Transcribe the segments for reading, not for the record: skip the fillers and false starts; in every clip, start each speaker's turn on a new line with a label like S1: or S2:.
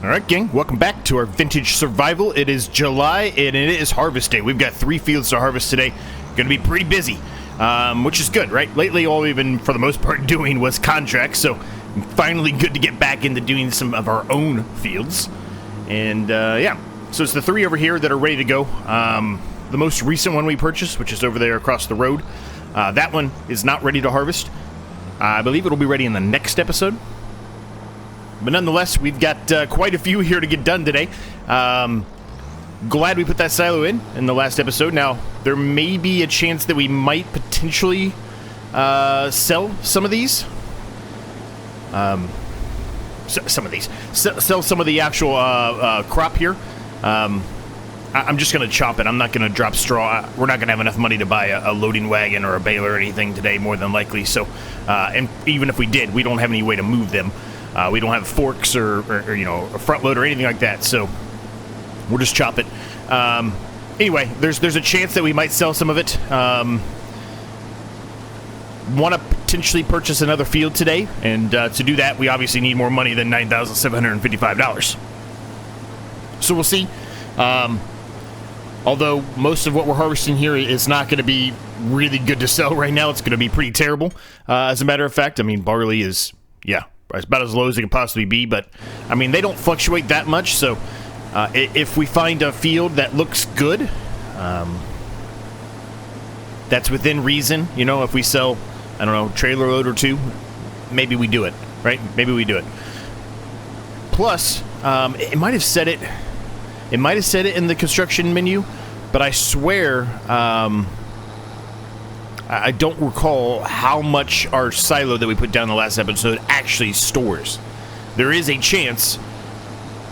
S1: Alright, gang, welcome back to our vintage survival. It is July, and it is harvest day. We've got 3 fields to harvest today. Gonna be pretty busy, which is good, right? Lately, all we've been, for the most part, doing was contracts, so finally good to get back into doing some of our own fields. And, yeah, so it's the 3 over here that are ready to go. The most recent one we purchased, which is over there across the road, that one is not ready to harvest. I believe it'll be ready in the next episode. But nonetheless, we've got quite a few here to get done today. Glad we put that silo in the last episode. Now, there may be a chance that we might potentially sell some of these. Sell some of the actual crop here. I'm just going to chop it. I'm not going to drop straw. We're not going to have enough money to buy a loading wagon or a baler or anything today, more than likely. So, and even if we did, we don't have any way to move them. We don't have forks or you know, a front load or anything like that, so we'll just chop it. Anyway, there's a chance that we might sell some of it. Want to potentially purchase another field today, and to do that, we obviously need more money than $9,755. So we'll see. Although most of what we're harvesting here is not going to be really good to sell right now. It's going to be pretty terrible. As a matter of fact, I mean, barley is, yeah, it's about as low as it can possibly be, but, I mean, they don't fluctuate that much, so if we find a field that looks good, that's within reason, you know, if we sell, I don't know, trailer load or 2, maybe we do it, right? Maybe we do it. Plus, it might have said it in the construction menu, but I swear, I don't recall how much our silo that we put down in the last episode actually stores. There is a chance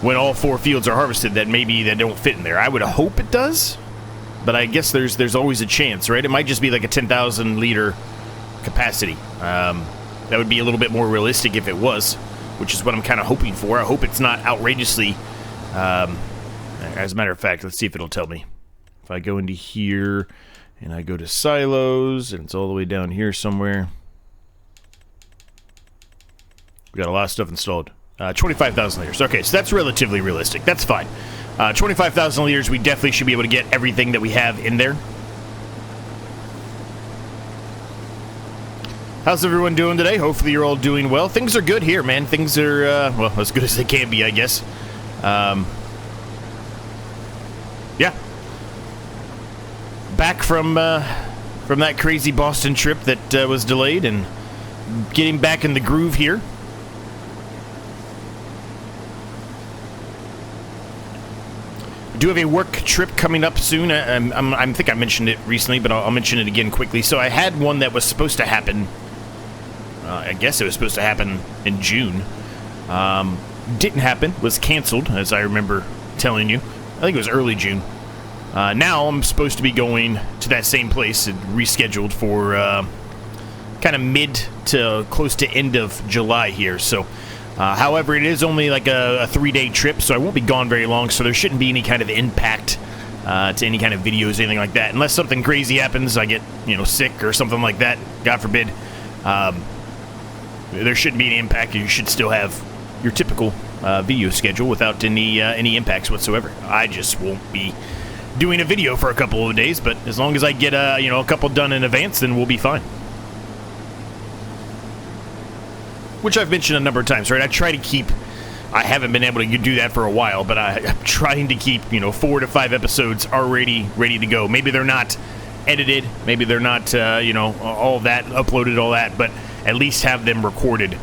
S1: when all 4 fields are harvested that maybe they don't fit in there. I would hope it does, but I guess there's always a chance, right? It might just be like a 10,000 liter capacity. That would be a little bit more realistic if it was, which is what I'm kind of hoping for. I hope it's not outrageously. As a matter of fact, let's see if it'll tell me. If I go into here and I go to silos, and it's all the way down here somewhere. We got a lot of stuff installed. 25,000 liters. Okay, so that's relatively realistic. That's fine. 25,000 liters, we definitely should be able to get everything that we have in there. How's everyone doing today? Hopefully you're all doing well. Things are good here, man. Things are, well, as good as they can be, I guess. Yeah. Back from that crazy Boston trip that was delayed, and getting back in the groove here. I do have a work trip coming up soon. I think I mentioned it recently, but I'll mention it again quickly. So I had one that was supposed to happen. I guess it was supposed to happen in June. Didn't happen. Was canceled, as I remember telling you. I think it was early June. Now I'm supposed to be going to that same place, and rescheduled for kind of mid to close to end of July here. So, however, it is only like a 3-day trip, so I won't be gone very long, so there shouldn't be any kind of impact to any kind of videos, anything like that. Unless something crazy happens, I get, you know, sick or something like that, God forbid. There shouldn't be any impact. You should still have your typical video schedule without any impacts whatsoever. I just won't be doing a video for a couple of days, but as long as I get you know, a couple done in advance, then we'll be fine. Which I've mentioned a number of times, right? I haven't been able to do that for a while, but I'm trying to keep, you know, 4 to 5 episodes already ready to go. Maybe they're not edited, maybe they're not you know, all that uploaded, all that, but at least have them recorded.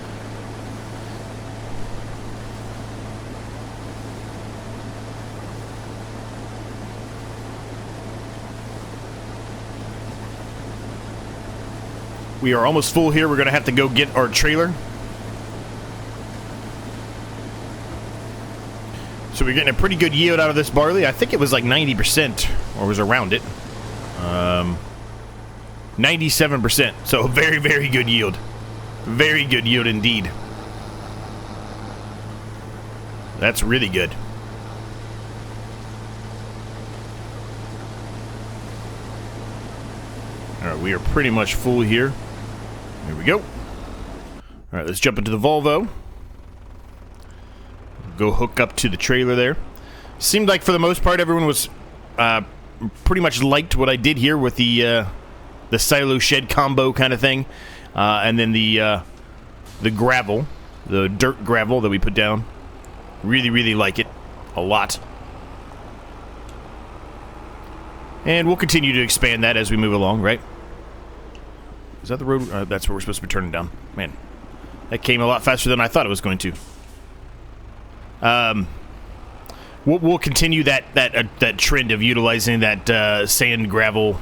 S1: We are almost full here. We're going to have to go get our trailer. So we're getting a pretty good yield out of this barley. I think it was like 90%, or was around it. 97%. So very, very good yield. Very good yield indeed. That's really good. All right, we are pretty much full here. Here we go. All right, let's jump into the Volvo. go hook up to the trailer there. Seemed like for the most part everyone was pretty much liked what I did here with the silo shed combo kind of thing, and then the gravel, the dirt gravel that we put down. Really like it a lot, and we'll continue to expand that as we move along. Right? Is that the road? That's where we're supposed to be turning down. Man, that came a lot faster than I thought it was going to. We'll continue that trend of utilizing that sand, gravel,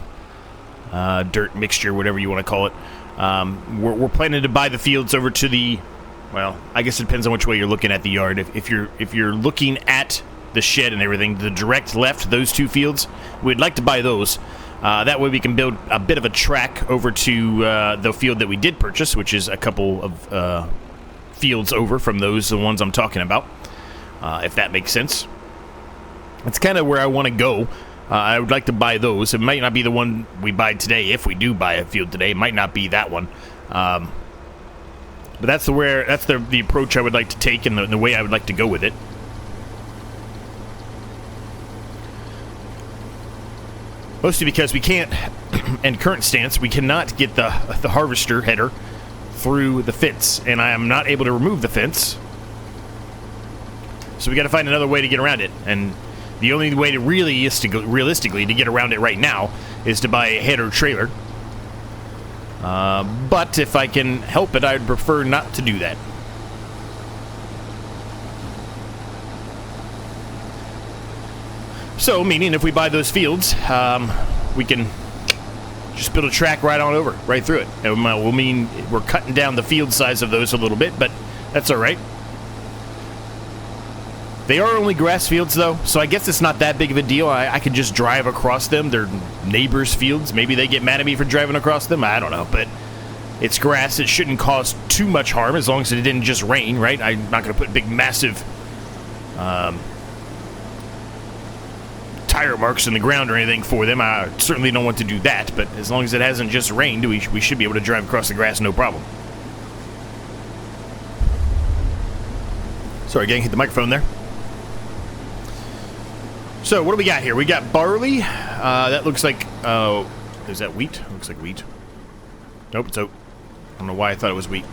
S1: dirt mixture, whatever you want to call it. We're planning to buy the fields over to the, well, I guess it depends on which way you're looking at the yard. If you're looking at the shed and everything, the direct left, those two fields, we'd like to buy those. That way we can build a bit of a track over to the field that we did purchase, which is a couple of fields over from those, the ones I'm talking about, if that makes sense. That's kind of where I want to go. I would like to buy those. It might not be the one we buy today. If we do buy a field today, it might not be that one. But that's the approach I would like to take, and the way I would like to go with it. Mostly because we can't, in current stance, we cannot get the harvester header through the fence, and I am not able to remove the fence. So we got to find another way to get around it, and the only way to realistically to get around it right now is to buy a header trailer. But if I can help it, I'd prefer not to do that. So, meaning if we buy those fields, we can just build a track right on over, right through it. It will mean we're cutting down the field size of those a little bit, but that's all right. They are only grass fields, though, so I guess it's not that big of a deal. I could just drive across them. They're neighbors' fields. Maybe they get mad at me for driving across them. I don't know, but it's grass. It shouldn't cause too much harm as long as it didn't just rain, right? I'm not going to put big, massive tire marks in the ground or anything for them. I certainly don't want to do that, but as long as it hasn't just rained, we should be able to drive across the grass no problem. Sorry, gang, hit the microphone there. So, what do we got here? We got barley. That looks like, is that wheat? Looks like wheat. Nope, it's oat. I don't know why I thought it was wheat.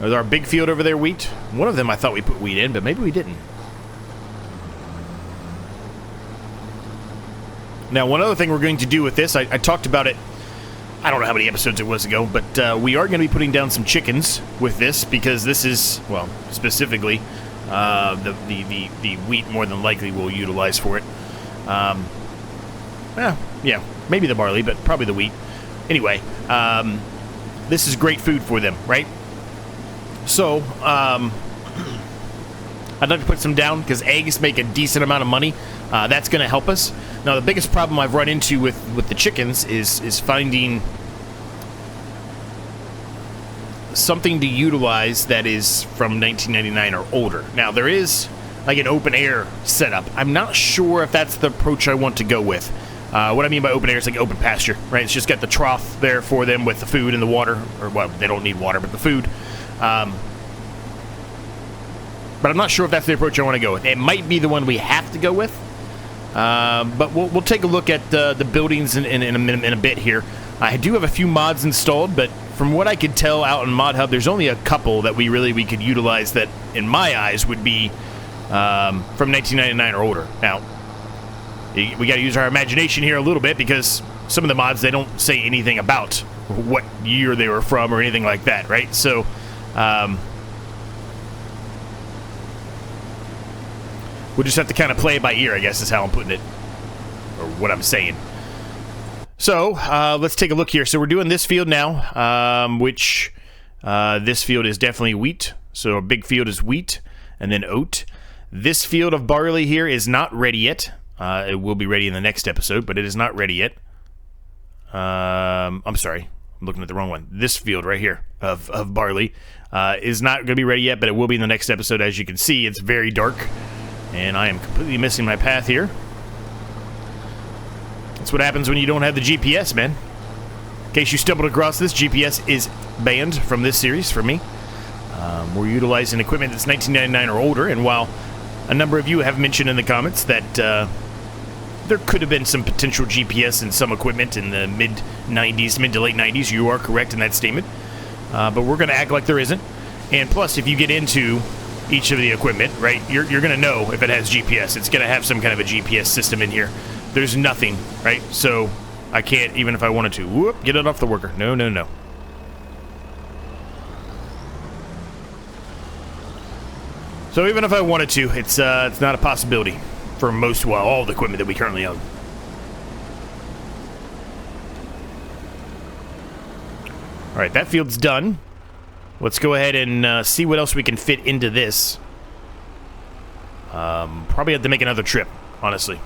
S1: Is our big field over there wheat? One of them I thought we put wheat in, but maybe we didn't. Now, one other thing we're going to do with this, I talked about it, I don't know how many episodes it was ago, but we are going to be putting down some chickens with this, because this is, well, specifically, the wheat more than likely we'll utilize for it. Yeah, maybe the barley, but probably the wheat. Anyway, this is great food for them, right? So, I'd like to put some down, because eggs make a decent amount of money. That's going to help us. Now, the biggest problem I've run into with the chickens is finding something to utilize that is from 1999 or older. Now, there is like an open air setup. I'm not sure if that's the approach I want to go with. What I mean by open air is like open pasture, right? It's just got the trough there for them with the food and the water, or well, they don't need water, but the food. But I'm not sure if that's the approach I want to go with. It might be the one we have to go with. But we'll take a look at the buildings in a bit here. I do have a few mods installed, but from what I could tell out in Mod Hub, there's only a couple that we could utilize that, in my eyes, would be from 1999 or older. Now, we got to use our imagination here a little bit, because some of the mods, they don't say anything about what year they were from or anything like that, right? So, we'll just have to kind of play it by ear, I guess is how I'm putting it, or what I'm saying. So, let's take a look here. So we're doing this field now, which this field is definitely wheat. So a big field is wheat, and then oat. This field of barley here is not ready yet. It will be ready in the next episode, but it is not ready yet. I'm sorry, I'm looking at the wrong one. This field right here of barley is not going to be ready yet, but it will be in the next episode. As you can see, it's very dark, and I am completely missing my path here. That's what happens when you don't have the GPS, man. In case you stumbled across this, GPS is banned from this series for me. We're utilizing equipment that's 1999 or older, and while a number of you have mentioned in the comments that there could have been some potential GPS in some equipment in the mid to late 90s, you are correct in that statement. But we're going to act like there isn't. And plus, if you get into each of the equipment, right, you're going to know if it has GPS. It's going to have some kind of a GPS system in here. There's nothing, right? So I can't, even if I wanted to. Whoop, get it off the worker. No, no, no. So even if I wanted to, it's not a possibility for most, well, all the equipment that we currently own. All right, that field's done. Let's go ahead and see what else we can fit into this. Probably have to make another trip, honestly.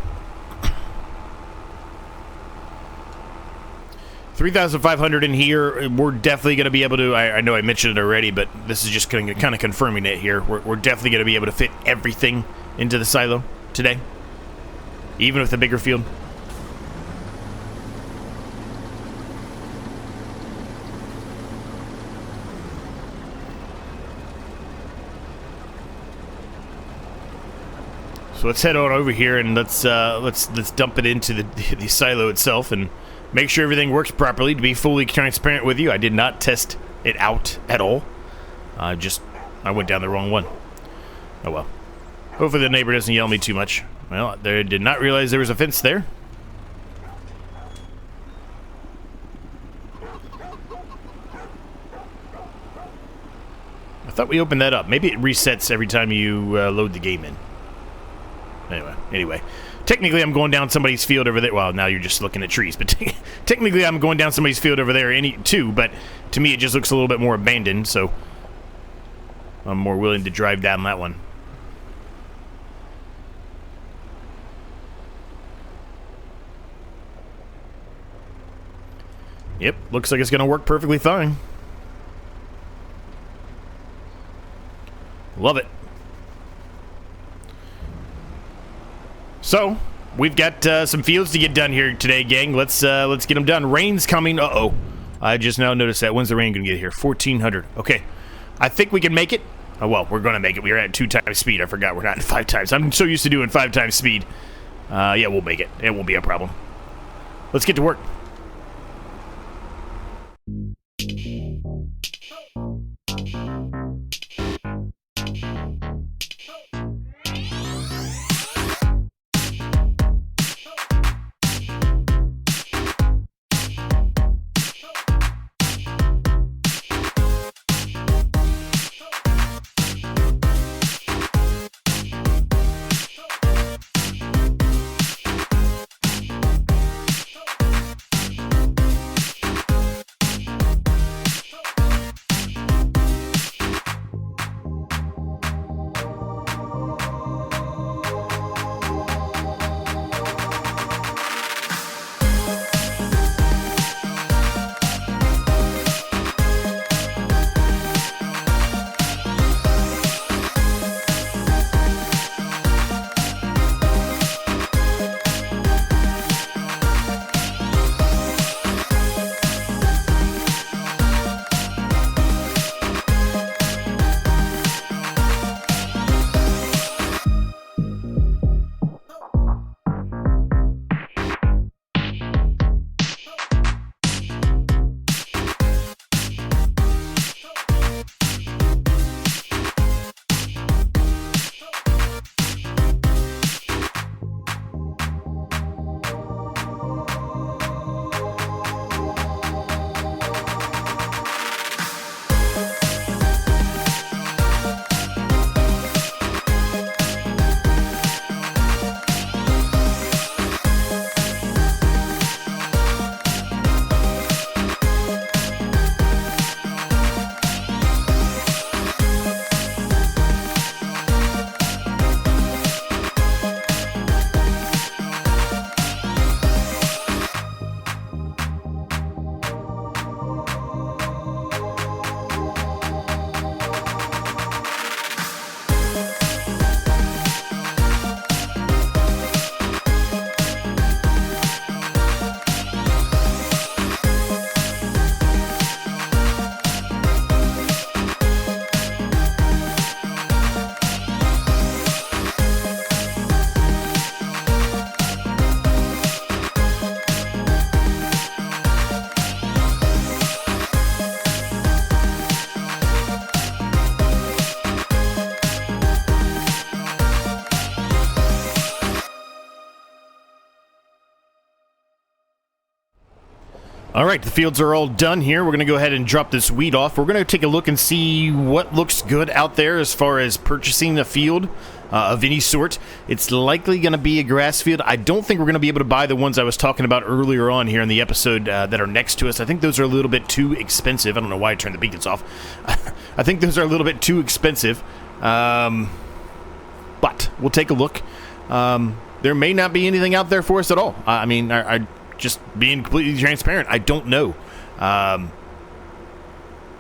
S1: 3,500 in here. We're definitely going to be able to, I know I mentioned it already, but this is just kind of confirming it here. We're definitely going to be able to fit everything into the silo today, even with the bigger field. So let's head on over here and let's dump it into the silo itself and make sure everything works properly. To be fully transparent with you, I did not test it out at all. I went down the wrong one. Oh well. Hopefully the neighbor doesn't yell at me too much. Well, they did not realize there was a fence there. I thought we opened that up. Maybe it resets every time you load the game in. Anyway. Technically, I'm going down somebody's field over there. Well, now you're just looking at trees, but technically, I'm going down somebody's field over there too, but to me, it just looks a little bit more abandoned, so I'm more willing to drive down that one. Yep, looks like it's going to work perfectly fine. Love it. So, we've got some fields to get done here today, gang. Let's get them done. Rain's coming. Uh-oh. I just now noticed that. When's the rain going to get here? 1,400. Okay. I think we can make it. Oh, well, we're going to make it. We're at 2 times speed. I forgot we're not at 5 times. I'm so used to doing 5 times speed. Yeah, we'll make it. It won't be a problem. Let's get to work. All right, the fields are all done here. We're going to go ahead and drop this wheat off. We're going to take a look and see what looks good out there as far as purchasing a field of any sort. It's likely going to be a grass field. I don't think we're going to be able to buy the ones I was talking about earlier on here in the episode that are next to us. I think those are a little bit too expensive. I don't know why I turned the beacons off. I think those are a little bit too expensive. But we'll take a look. There may not be anything out there for us at all. I mean, I just being completely transparent, I don't know.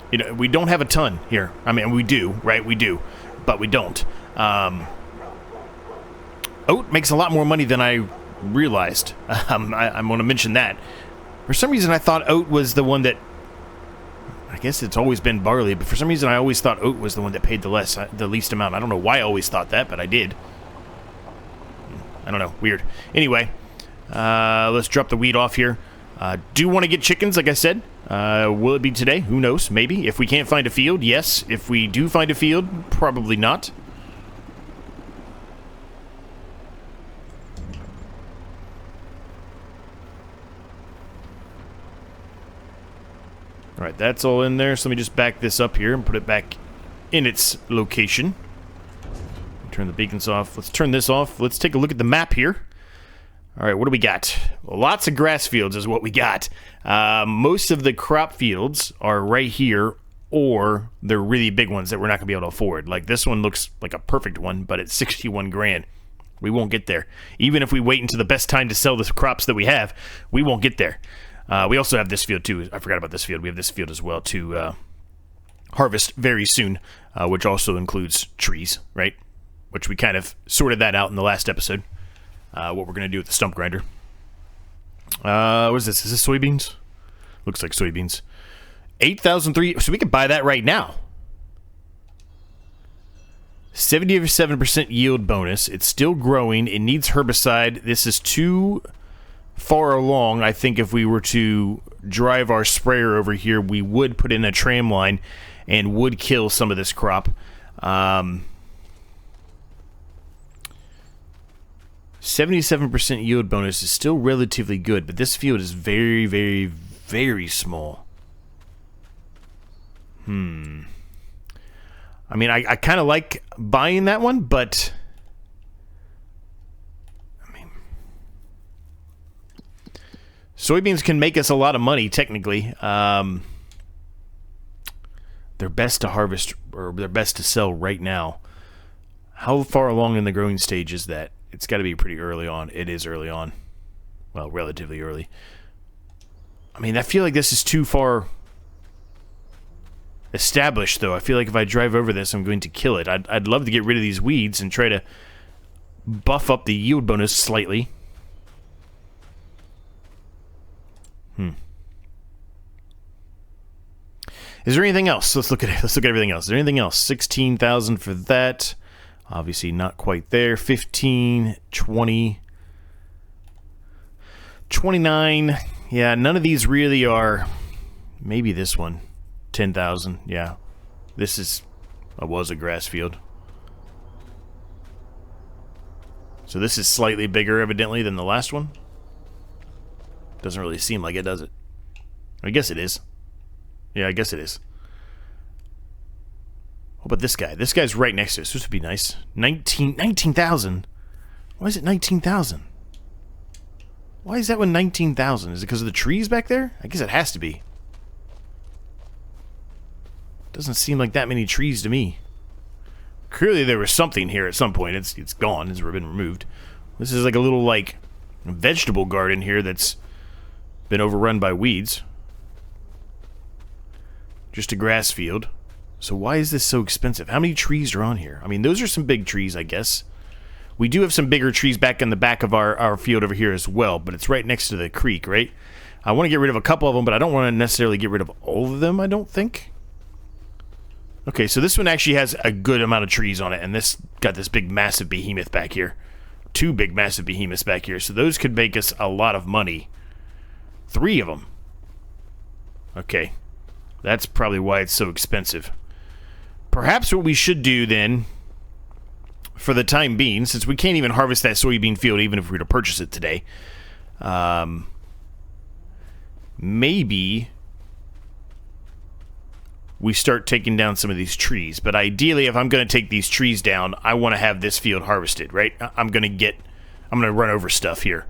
S1: You know, we don't have a ton here. I mean, we do, right? We do, but we don't. Oat makes a lot more money than I realized. I'm going to mention that. For some reason, I thought oat was the one that... I guess it's always been barley, but for some reason, I always thought oat was the one that paid the least amount. I don't know why I always thought that, but I did. I don't know. Weird. Anyway... let's drop the wheat off here. Do want to get chickens, like I said. Will it be today? Who knows? Maybe. If we can't find a field, yes. If we do find a field, probably not. Alright, that's all in there. So let me just back this up here and put it back in its location. Turn the beacons off. Let's turn this off. Let's take a look at the map here. All right, what do we got? Lots of grass fields is what we got. Most of the crop fields are right here, or they're really big ones that we're not going to be able to afford. Like this one looks like a perfect one, but it's 61 grand. We won't get there. Even if we wait until the best time to sell the crops that we have, we won't get there. We also have this field too. I forgot about this field. We have this field as well to harvest very soon, which also includes trees, right? Which we kind of sorted that out in the last episode. What we're going to do with the stump grinder. What is this? Is this soybeans? Looks like soybeans. 8,003. So we could buy that right now. 77% yield bonus. It's still growing. It needs herbicide. This is too far along. I think if we were to drive our sprayer over here, we would put in a tram line and would kill some of this crop. 77% yield bonus is still relatively good, but this field is very, very, very small. I mean, I kind of like buying that one, but... I mean... Soybeans can make us a lot of money, technically. They're best to harvest, or they're best to sell right now. How far along in the growing stage is that? It's got to be pretty early on. It is early on. Well, relatively early. I mean, I feel like this is too far established, though. I feel like if I drive over this, I'm going to kill it. I'd love to get rid of these weeds and try to buff up the yield bonus slightly. Is there anything else? Let's look at it. Let's look at everything else. Is there anything else? 16,000 for that. Obviously not quite there. 15, 20, 29. Yeah, none of these really are. Maybe this one. 10,000. Yeah. This was a grass field. So this is slightly bigger, evidently, than the last one. Doesn't really seem like it, does it? I guess it is. Yeah, I guess it is. What about this guy? This guy's right next to us. This would be nice. 19,000? Why is it 19,000? Why is that one 19,000? Is it because of the trees back there? I guess it has to be. Doesn't seem like that many trees to me. Clearly there was something here at some point. It's gone. It's been removed. This is like a little, like, vegetable garden here that's been overrun by weeds. Just a grass field. So why is this so expensive? How many trees are on here? I mean, those are some big trees, I guess. We do have some bigger trees back in the back of our field over here as well, but it's right next to the creek, right? I want to get rid of a couple of them, but I don't want to necessarily get rid of all of them, I don't think. Okay, so this one actually has a good amount of trees on it, and this got this big, massive behemoth back here. Two big, massive behemoths back here, so those could make us a lot of money. 3 of them. Okay. That's probably why it's so expensive. Perhaps what we should do then, for the time being, since we can't even harvest that soybean field even if we were to purchase it today, maybe we start taking down some of these trees. But ideally, if I'm going to take these trees down, I want to have this field harvested, right? I'm going to run over stuff here.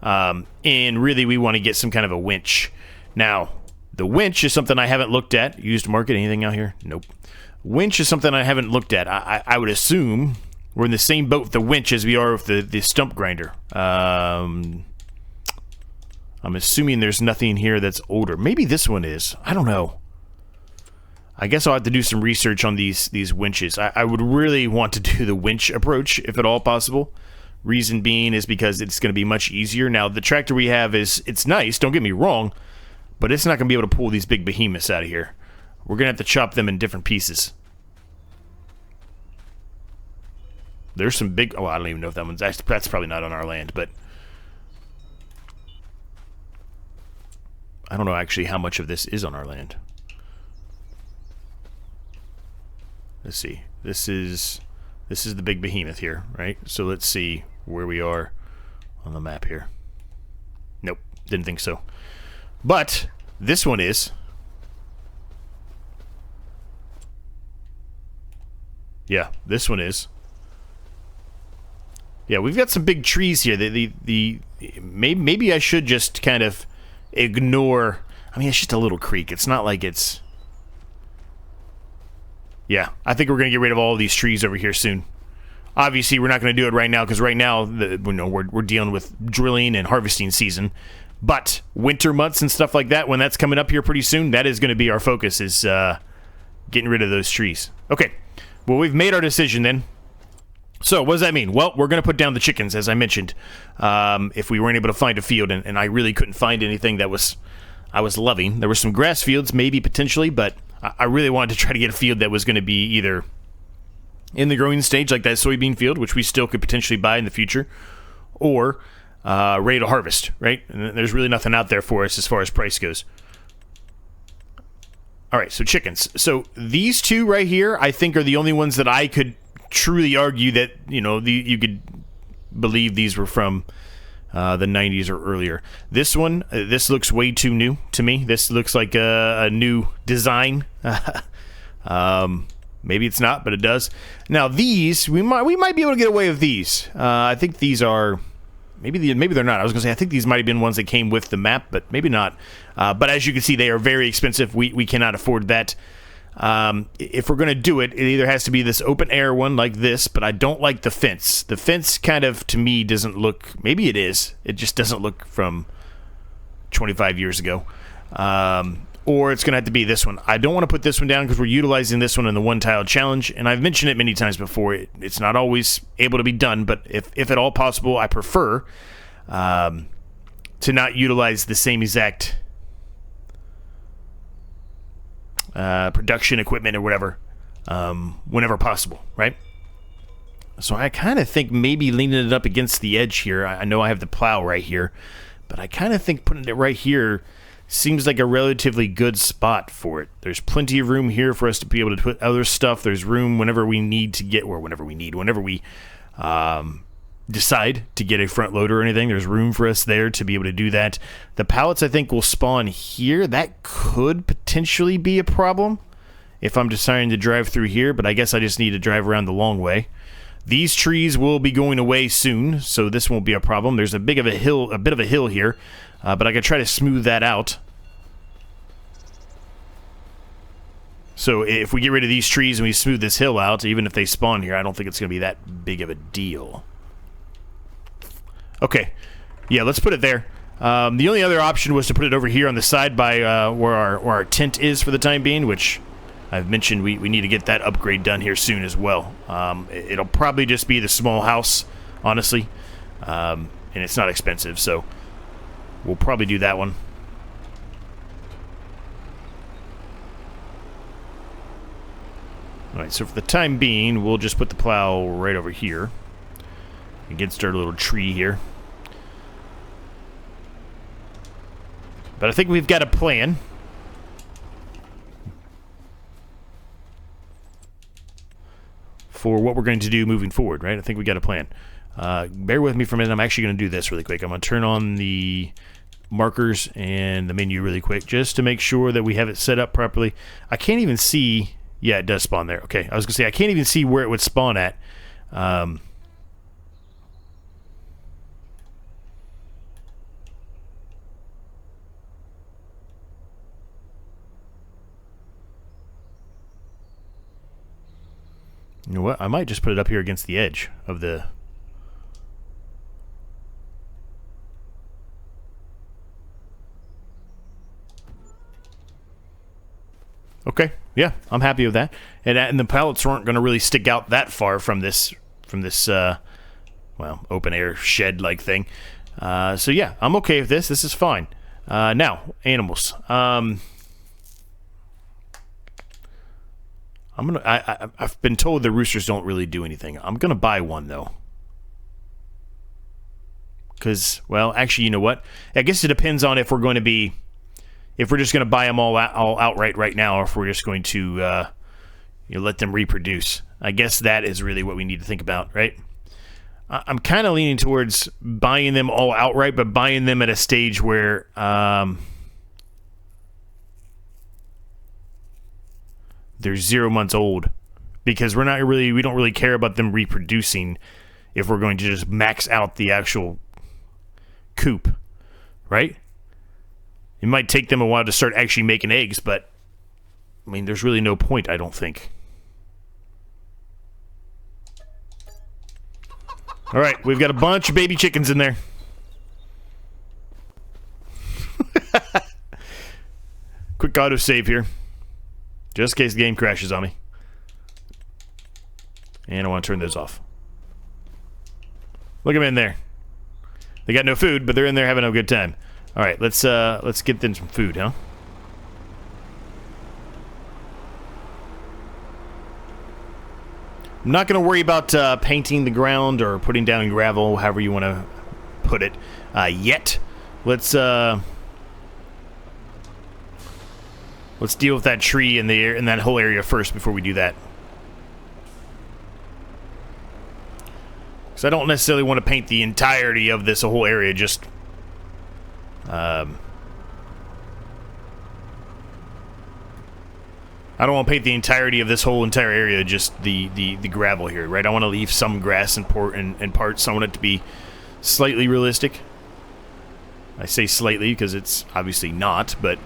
S1: And really, we want to get some kind of a winch. Now, the winch is something I haven't looked at. Used market, anything out here? Nope. Winch is something I haven't looked at. I would assume we're in the same boat with the winch as we are with the stump grinder. I'm assuming there's nothing here that's older. Maybe this one is. I don't know. I guess I'll have to do some research on these winches. I would really want to do the winch approach, if at all possible. Reason being is because it's going to be much easier. Now, the tractor we have it's nice, don't get me wrong, but it's not going to be able to pull these big behemoths out of here. We're going to have to chop them in different pieces. There's some big... Oh, I don't even know if that one's... That's probably not on our land, but... I don't know actually how much of this is on our land. Let's see. This is the big behemoth here, right? So let's see where we are on the map here. Nope, didn't think so. But this one is. Yeah, this one is. Yeah, we've got some big trees here. Maybe I should just kind of ignore. I mean, it's just a little creek. It's not like it's. Yeah, I think we're going to get rid of all of these trees over here soon. Obviously, we're not going to do it right now because right now, we're dealing with drilling and harvesting season. But winter months and stuff like that, when that's coming up here pretty soon, that is going to be our focus, is getting rid of those trees. Okay, well, we've made our decision then. So, what does that mean? Well, we're going to put down the chickens, as I mentioned. If we weren't able to find a field, and I really couldn't find anything that I was loving. There were some grass fields, maybe, potentially, but I really wanted to try to get a field that was going to be either in the growing stage, like that soybean field, which we still could potentially buy in the future, or ready to harvest, right? And there's really nothing out there for us as far as price goes. All right, so chickens. So these two right here, I think, are the only ones that I could truly argue that, you could believe these were from the 90s or earlier. This one, this looks way too new to me. This looks like a new design. Maybe it's not, but it does. Now these, we might be able to get away with these. I think these are, maybe they're not. I was going to say, I think these might have been ones that came with the map, but maybe not. But as you can see, they are very expensive. We cannot afford that. If we're going to do it, it either has to be this open air one like this, but I don't like the fence. The fence kind of, to me, doesn't look, maybe it is. It just doesn't look from 25 years ago. Or it's going to have to be this one. I don't want to put this one down because we're utilizing this one in the one-tile challenge, and I've mentioned it many times before. It's not always able to be done, but if at all possible, I prefer to not utilize the same exact production equipment or whatever whenever possible, right? So I kind of think maybe leaning it up against the edge here. I know I have the plow right here, but I kind of think putting it right here seems like a relatively good spot for it. There's plenty of room here for us to be able to put other stuff. There's room whenever we need to get, or whenever we decide to get a front loader or anything. There's room for us there to be able to do that. The pallets, I think, will spawn here. That could potentially be a problem if I'm deciding to drive through here, but I guess I just need to drive around the long way. These trees will be going away soon, so this won't be a problem. There's a bit of a hill here, but I could try to smooth that out. So if we get rid of these trees and we smooth this hill out, even if they spawn here, I don't think it's going to be that big of a deal. Okay, yeah, let's put it there. The only other option was to put it over here on the side by where our tent is for the time being, which I've mentioned we need to get that upgrade done here soon as well. It'll probably just be the small house, honestly, and it's not expensive, so we'll probably do that one. Alright, so for the time being, we'll just put the plow right over here against our little tree here. But I think we've got a plan. For what we're going to do moving forward, right? I think we got a plan. Bear with me for a minute. I'm actually going to do this really quick. I'm going to turn on the markers and the menu really quick just to make sure that we have it set up properly. I can't even see. Yeah, it does spawn there. Okay, I was gonna say I can't even see where it would spawn at. You know what? I might just put it up here against the edge of the... Okay, yeah, I'm happy with that. And the pallets aren't going to really stick out that far from this well, open air shed-like thing. So yeah, I'm okay with this. This is fine. Now, animals. I've been told the roosters don't really do anything. I'm gonna buy one though. Because, well, actually, you know what? I guess it depends on if we're going to be, if we're just gonna buy them all outright right now, or if we're just going to, you know, let them reproduce. I guess that is really what we need to think about, right? I'm kind of leaning towards buying them all outright, but buying them at a stage where, they're 0 months old, because we don't really care about them reproducing if we're going to just max out the actual coop, right? It might take them a while to start actually making eggs, but I mean, there's really no point, I don't think. All right, we've got a bunch of baby chickens in there. Quick autosave here, just in case the game crashes on me. And I want to turn those off. Look at them in there. They got no food, but they're in there having a good time. All right, let's get them some food, huh? I'm not going to worry about painting the ground or putting down gravel, however you want to put it, yet. Let's deal with that tree in that whole area first before we do that. Because I don't necessarily want to paint the entirety of this whole area, just... I don't want to paint the entirety of this whole entire area, just the gravel here, right? I want to leave some grass and parts. I want it to be slightly realistic. I say slightly because it's obviously not, but...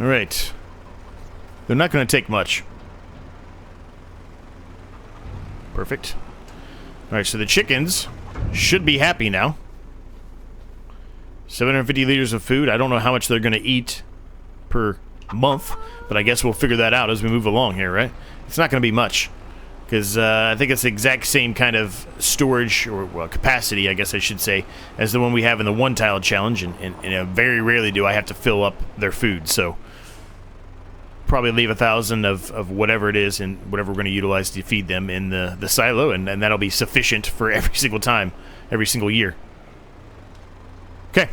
S1: Alright. They're not going to take much. Perfect. Alright, so the chickens should be happy now. 750 liters of food. I don't know how much they're going to eat per month, but I guess we'll figure that out as we move along here, right? It's not going to be much, because I think it's the exact same kind of storage, or well, capacity, I guess I should say, as the one we have in the one-tile challenge, and very rarely do I have to fill up their food, so probably leave 1,000 of whatever it is and whatever we're going to utilize to feed them in the silo, and that'll be sufficient for every single time, every single year. Okay,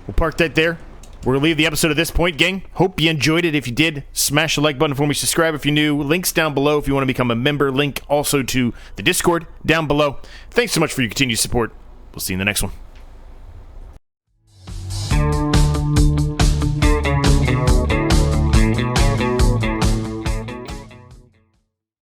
S1: we'll park that there. We're going to leave the episode at this point, gang. Hope you enjoyed it. If you did, smash the like button for me, subscribe if you're new. Links down below if you want to become a member. Link also to the Discord down below. Thanks so much for your continued support. We'll see you in the next one.